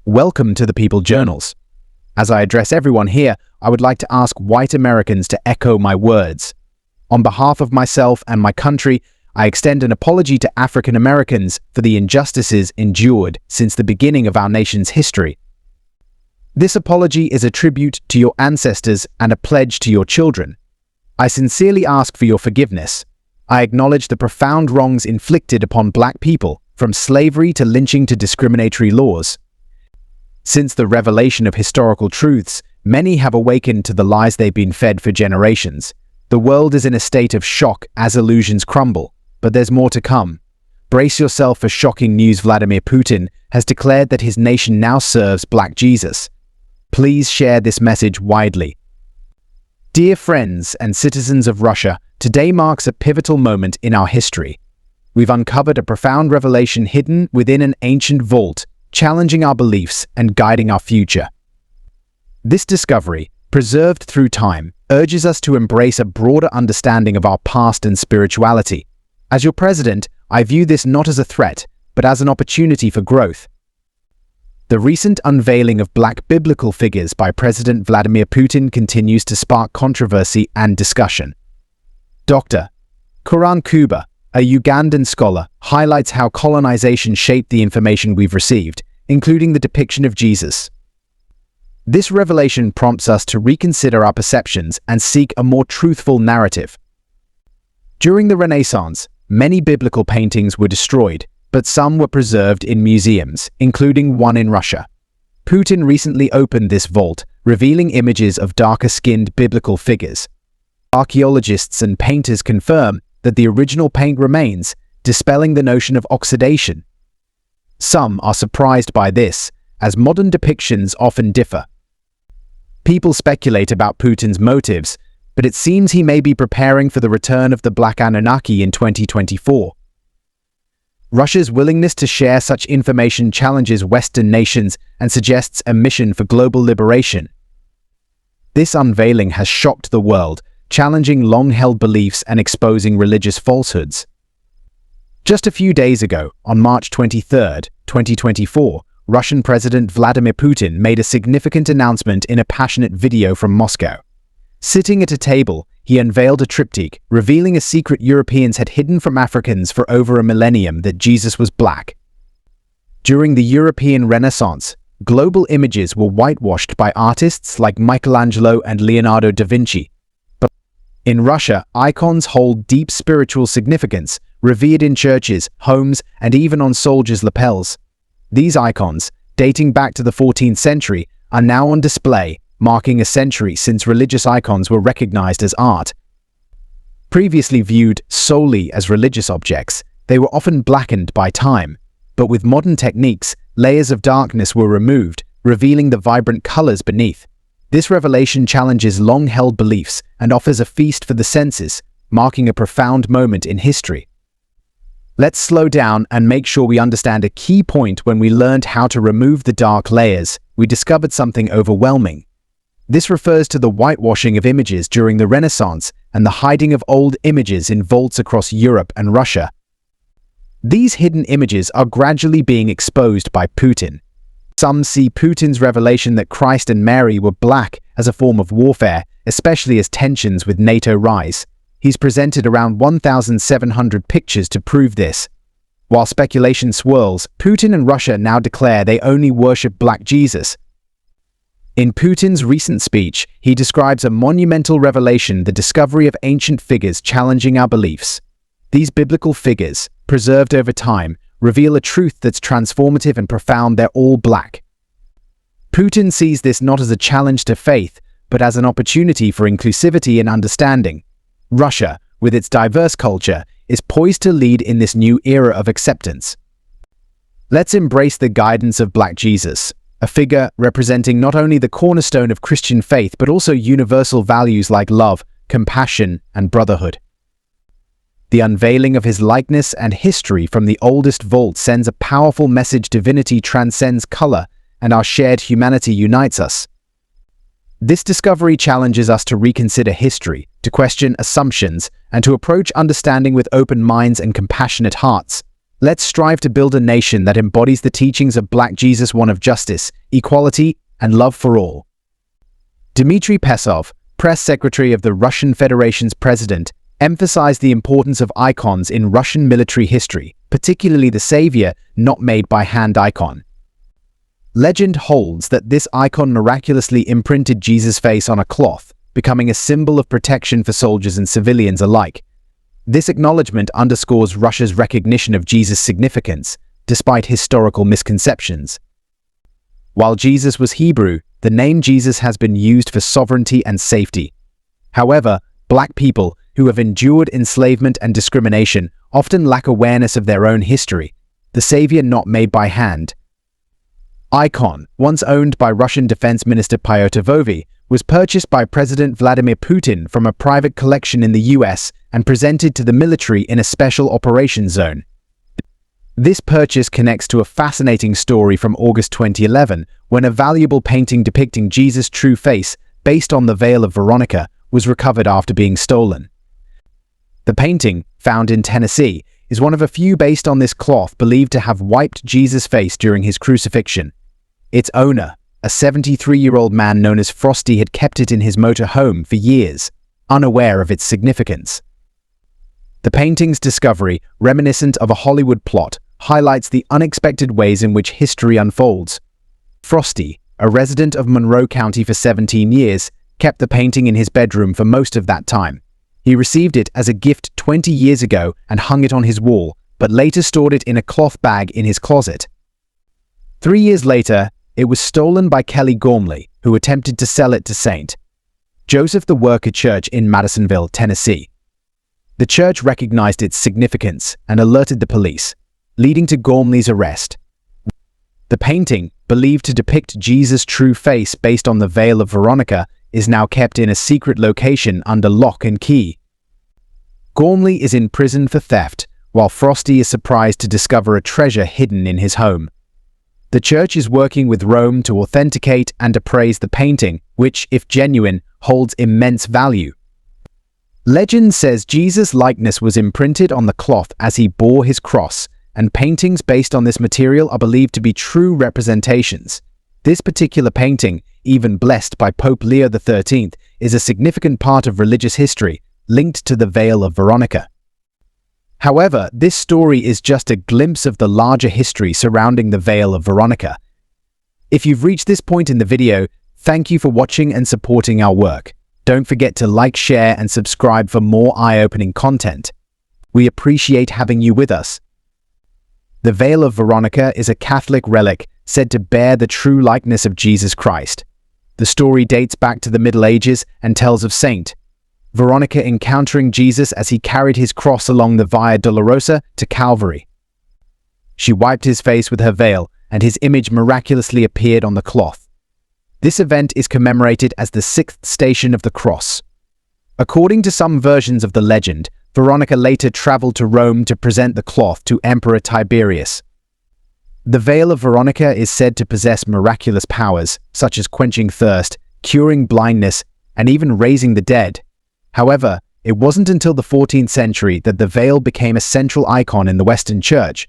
Welcome to the People Journals. As I address everyone here, I would like to ask white Americans to echo my words. On behalf of myself and my country, I extend an apology to African Americans for the injustices endured since the beginning of our nation's history. This apology is a tribute to your ancestors and a pledge to your children. I sincerely ask for your forgiveness. I acknowledge the profound wrongs inflicted upon Black people, from slavery to lynching to discriminatory laws. Since the revelation of historical truths, many have awakened to the lies they've been fed for generations. The world is in a state of shock as illusions crumble, but there's more to come. Brace yourself for shocking news. Vladimir Putin has declared that his nation now serves Black Jesus. Please share this message widely. Dear friends and citizens of Russia, today marks a pivotal moment in our history. We've uncovered a profound revelation hidden within an ancient vault, challenging our beliefs and guiding our future. This discovery, preserved through time, urges us to embrace a broader understanding of our past and spirituality. As your president, I view this not as a threat, but as an opportunity for growth. The recent unveiling of Black biblical figures by President Vladimir Putin continues to spark controversy and discussion. Dr. Karan Kuba, a Ugandan scholar, highlights how colonization shaped the information we've received, including the depiction of Jesus. This revelation prompts us to reconsider our perceptions and seek a more truthful narrative. During the Renaissance, many biblical paintings were destroyed, but some were preserved in museums, including one in Russia. Putin recently opened this vault, revealing images of darker-skinned biblical figures. Archaeologists and painters confirm that the original paint remains, dispelling the notion of oxidation. Some are surprised by this, as modern depictions often differ. People speculate about Putin's motives, but it seems he may be preparing for the return of the Black Anunnaki in 2024. Russia's willingness to share such information challenges Western nations and suggests a mission for global liberation. This unveiling has shocked the world, challenging long-held beliefs and exposing religious falsehoods. Just a few days ago, on March 23, 2024, Russian President Vladimir Putin made a significant announcement in a passionate video from Moscow. Sitting at a table, he unveiled a triptych, revealing a secret Europeans had hidden from Africans for over a millennium: that Jesus was Black. During the European Renaissance, global images were whitewashed by artists like Michelangelo and Leonardo da Vinci. But in Russia, icons hold deep spiritual significance, revered in churches, homes, and even on soldiers' lapels. These icons, dating back to the 14th century, are now on display, marking a century since religious icons were recognized as art. Previously viewed solely as religious objects, they were often blackened by time, but with modern techniques, layers of darkness were removed, revealing the vibrant colors beneath. This revelation challenges long-held beliefs and offers a feast for the senses, marking a profound moment in history. Let's slow down and make sure we understand a key point. When we learned how to remove the dark layers, we discovered something overwhelming. This refers to the whitewashing of images during the Renaissance and the hiding of old images in vaults across Europe and Russia. These hidden images are gradually being exposed by Putin. Some see Putin's revelation that Christ and Mary were Black as a form of warfare, especially as tensions with NATO rise. He's presented around 1,700 pictures to prove this. While speculation swirls, Putin and Russia now declare they only worship Black Jesus. In Putin's recent speech, he describes a monumental revelation: the discovery of ancient figures challenging our beliefs. These biblical figures, preserved over time, reveal a truth that's transformative and profound: they're all Black. Putin sees this not as a challenge to faith, but as an opportunity for inclusivity and understanding. Russia, with its diverse culture, is poised to lead in this new era of acceptance. Let's embrace the guidance of Black Jesus, a figure representing not only the cornerstone of Christian faith but also universal values like love, compassion, and brotherhood. The unveiling of his likeness and history from the oldest vault sends a powerful message: divinity transcends color, and our shared humanity unites us. This discovery challenges us to reconsider history, to question assumptions, and to approach understanding with open minds and compassionate hearts. Let's strive to build a nation that embodies the teachings of Black Jesus, one of justice, equality, and love for all. Dmitry Pesov, press secretary of the Russian Federation's president, emphasized the importance of icons in Russian military history, particularly the Savior, not made by hand icon. Legend holds that this icon miraculously imprinted Jesus' face on a cloth, becoming a symbol of protection for soldiers and civilians alike. This acknowledgement underscores Russia's recognition of Jesus' significance, despite historical misconceptions. While Jesus was Hebrew, the name Jesus has been used for sovereignty and safety. However, Black people, who have endured enslavement and discrimination, often lack awareness of their own history. The Savior not made by hand. Icon, once owned by Russian Defense Minister Pyotr Vovy, was purchased by President Vladimir Putin from a private collection in the US and presented to the military in a special operations zone. This purchase connects to a fascinating story from August 2011, when a valuable painting depicting Jesus' true face, based on the Veil of Veronica, was recovered after being stolen. The painting, found in Tennessee, is one of a few based on this cloth believed to have wiped Jesus' face during his crucifixion. Its owner, a 73-year-old man known as Frosty, had kept it in his motor home for years, unaware of its significance. The painting's discovery, reminiscent of a Hollywood plot, highlights the unexpected ways in which history unfolds. Frosty, a resident of Monroe County for 17 years, kept the painting in his bedroom for most of that time. He received it as a gift 20 years ago and hung it on his wall, but later stored it in a cloth bag in his closet. 3 years later, it was stolen by Kelly Gormley, who attempted to sell it to St. Joseph the Worker Church in Madisonville, Tennessee. The church recognized its significance and alerted the police, leading to Gormley's arrest. The painting, believed to depict Jesus' true face based on the Veil of Veronica, is now kept in a secret location under lock and key. Gormley is in prison for theft, while Frosty is surprised to discover a treasure hidden in his home. The church is working with Rome to authenticate and appraise the painting, which, if genuine, holds immense value. Legend says Jesus' likeness was imprinted on the cloth as he bore his cross, and paintings based on this material are believed to be true representations. This particular painting, even blessed by Pope Leo XIII, is a significant part of religious history, linked to the Veil of Veronica. However, this story is just a glimpse of the larger history surrounding the Veil of Veronica. If you've reached this point in the video, thank you for watching and supporting our work. Don't forget to like, share, and subscribe for more eye-opening content. We appreciate having you with us. The Veil of Veronica is a Catholic relic said to bear the true likeness of Jesus Christ. The story dates back to the Middle Ages and tells of St. Veronica encountering Jesus as he carried his cross along the Via Dolorosa to Calvary. She wiped his face with her veil, and his image miraculously appeared on the cloth. This event is commemorated as the sixth station of the cross. According to some versions of the legend, Veronica later traveled to Rome to present the cloth to Emperor Tiberius. The Veil of Veronica is said to possess miraculous powers, such as quenching thirst, curing blindness, and even raising the dead. However, it wasn't until the 14th century that the veil became a central icon in the Western Church.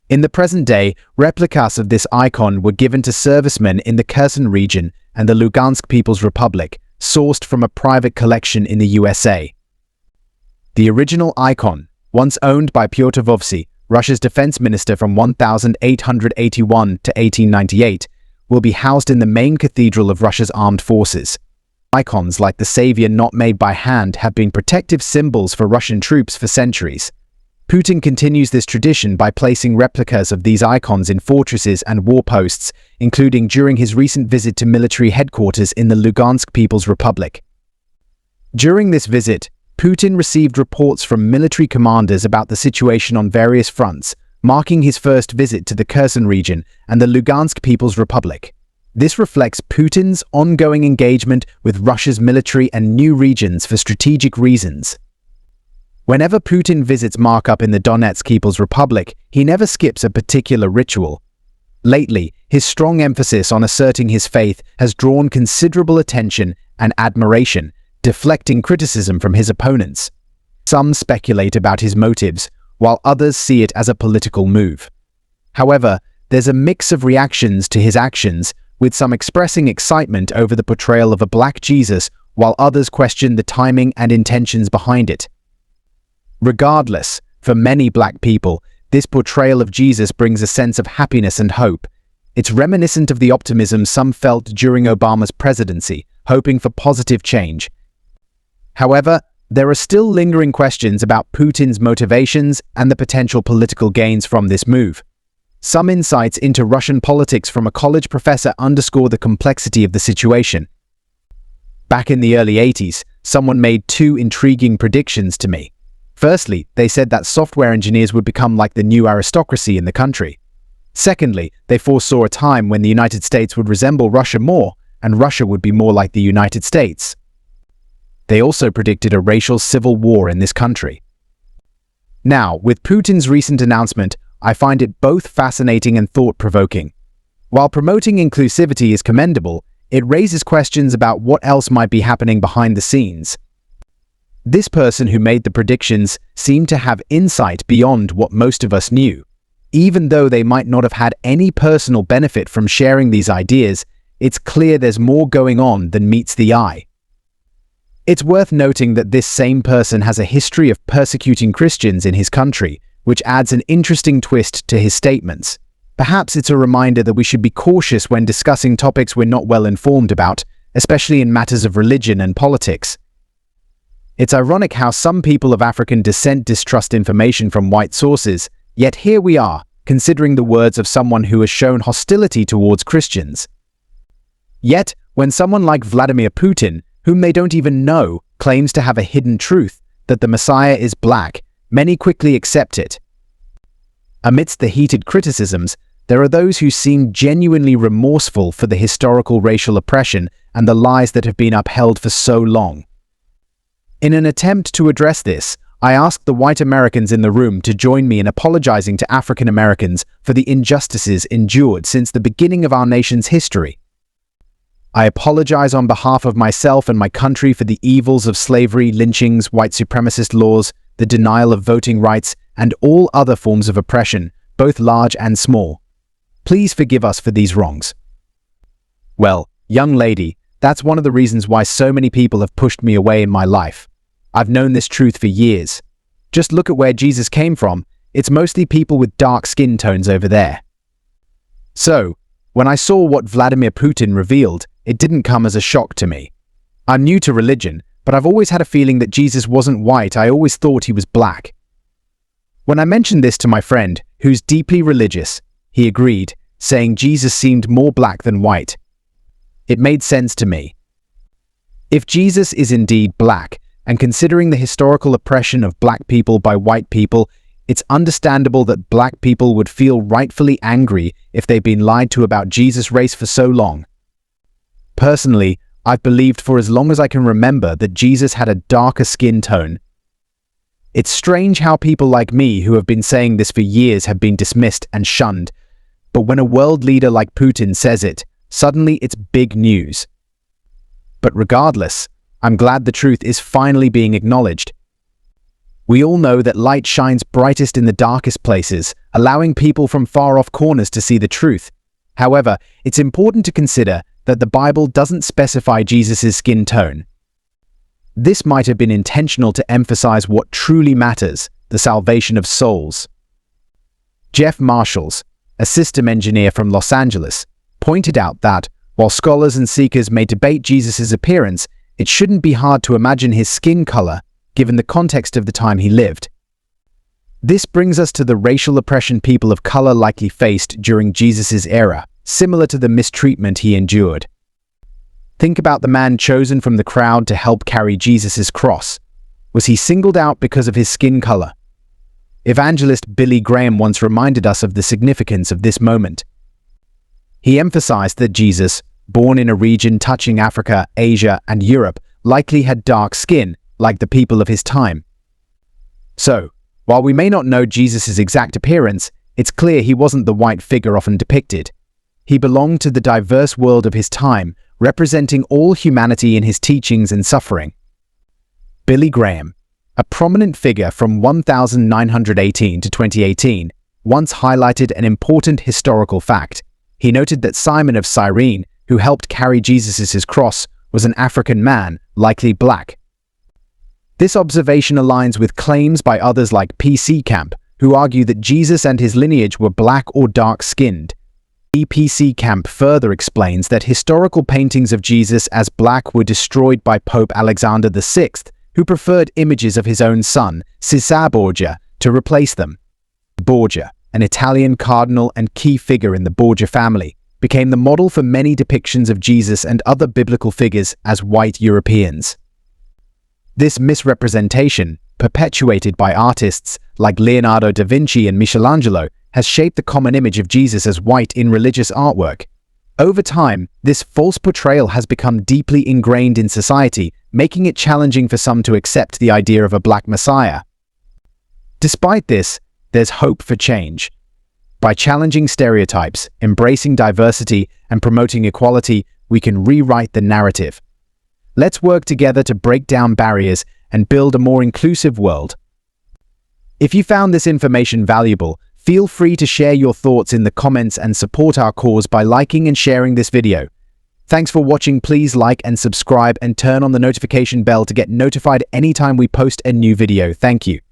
In the present day, replicas of this icon were given to servicemen in the Kherson region and the Lugansk People's Republic, sourced from a private collection in the USA. The original icon, once owned by Pyotr Vovsy, Russia's defense minister from 1881 to 1898, will be housed in the main cathedral of Russia's armed forces. Icons like the Savior not made by hand have been protective symbols for Russian troops for centuries. Putin continues this tradition by placing replicas of these icons in fortresses and war posts, including during his recent visit to military headquarters in the Lugansk People's Republic. During this visit, Putin received reports from military commanders about the situation on various fronts, marking his first visit to the Kherson region and the Lugansk People's Republic. This reflects Putin's ongoing engagement with Russia's military and new regions for strategic reasons. Whenever Putin visits markup in the Donetsk People's Republic, he never skips a particular ritual. Lately, his strong emphasis on asserting his faith has drawn considerable attention and admiration, deflecting criticism from his opponents. Some speculate about his motives, while others see it as a political move. However, there's a mix of reactions to his actions, with some expressing excitement over the portrayal of a black Jesus, while others question the timing and intentions behind it. Regardless, for many black people, this portrayal of Jesus brings a sense of happiness and hope. It's reminiscent of the optimism some felt during Obama's presidency, hoping for positive change. However, there are still lingering questions about Putin's motivations and the potential political gains from this move. Some insights into Russian politics from a college professor underscore the complexity of the situation. Back in the early 80s, someone made two intriguing predictions to me. Firstly, they said that software engineers would become like the new aristocracy in the country. Secondly, they foresaw a time when the United States would resemble Russia more, and Russia would be more like the United States. They also predicted a racial civil war in this country. Now, with Putin's recent announcement, I find it both fascinating and thought-provoking. While promoting inclusivity is commendable, it raises questions about what else might be happening behind the scenes. This person who made the predictions seemed to have insight beyond what most of us knew. Even though they might not have had any personal benefit from sharing these ideas, it's clear there's more going on than meets the eye. It's worth noting that this same person has a history of persecuting Christians in his country, which adds an interesting twist to his statements. Perhaps it's a reminder that we should be cautious when discussing topics we're not well informed about, especially in matters of religion and politics. It's ironic how some people of African descent distrust information from white sources, yet here we are, considering the words of someone who has shown hostility towards Christians. Yet, when someone like Vladimir Putin, whom they don't even know, claims to have a hidden truth, that the Messiah is black, many quickly accept it. Amidst the heated criticisms, there are those who seem genuinely remorseful for the historical racial oppression and the lies that have been upheld for so long. In an attempt to address this, I asked the white Americans in the room to join me in apologizing to African Americans for the injustices endured since the beginning of our nation's history. I apologize on behalf of myself and my country for the evils of slavery, lynchings, white supremacist laws, the denial of voting rights, and all other forms of oppression, both large and small. Please forgive us for these wrongs. Well, young lady, that's one of the reasons why so many people have pushed me away in my life. I've known this truth for years. Just look at where Jesus came from. It's mostly people with dark skin tones over there. So, when I saw what Vladimir Putin revealed, it didn't come as a shock to me. I'm new to religion, but I've always had a feeling that Jesus wasn't white. I always thought he was black. When I mentioned this to my friend, who's deeply religious, he agreed, saying Jesus seemed more black than white. It made sense to me. If Jesus is indeed black, and considering the historical oppression of black people by white people, it's understandable that black people would feel rightfully angry if they've been lied to about Jesus' race for so long. Personally, I've believed for as long as I can remember that Jesus had a darker skin tone. It's strange how people like me who have been saying this for years have been dismissed and shunned, but when a world leader like Putin says it, suddenly it's big news. But regardless, I'm glad the truth is finally being acknowledged. We all know that light shines brightest in the darkest places, allowing people from far-off corners to see the truth. However, it's important to consider that the Bible doesn't specify Jesus' skin tone. This might have been intentional to emphasize what truly matters, the salvation of souls. Jeff Marshalls, a system engineer from Los Angeles, pointed out that, while scholars and seekers may debate Jesus' appearance, it shouldn't be hard to imagine his skin color, given the context of the time he lived. This brings us to the racial oppression people of color likely faced during Jesus' era, similar to the mistreatment he endured. Think about the man chosen from the crowd to help carry Jesus' cross. Was he singled out because of his skin color? Evangelist Billy Graham once reminded us of the significance of this moment. He emphasized that Jesus, born in a region touching Africa, Asia, and Europe, likely had dark skin, like the people of his time. So, while we may not know Jesus' exact appearance, it's clear he wasn't the white figure often depicted. He belonged to the diverse world of his time, representing all humanity in his teachings and suffering. Billy Graham, a prominent figure from 1918 to 2018, once highlighted an important historical fact. He noted that Simon of Cyrene, who helped carry Jesus' cross, was an African man, likely black. This observation aligns with claims by others like P.C. Camp, who argue that Jesus and his lineage were black or dark-skinned. P.C. Camp further explains that historical paintings of Jesus as black were destroyed by Pope Alexander VI, who preferred images of his own son, Caesar Borgia, to replace them. Borgia, an Italian cardinal and key figure in the Borgia family, became the model for many depictions of Jesus and other biblical figures as white Europeans. This misrepresentation, perpetuated by artists like Leonardo da Vinci and Michelangelo, has shaped the common image of Jesus as white in religious artwork. Over time, this false portrayal has become deeply ingrained in society, making it challenging for some to accept the idea of a black Messiah. Despite this, there's hope for change. By challenging stereotypes, embracing diversity, and promoting equality, we can rewrite the narrative. Let's work together to break down barriers and build a more inclusive world. If you found this information valuable, feel free to share your thoughts in the comments and support our cause by liking and sharing this video. Thanks for watching. Please like and subscribe and turn on the notification bell to get notified anytime we post a new video. Thank you.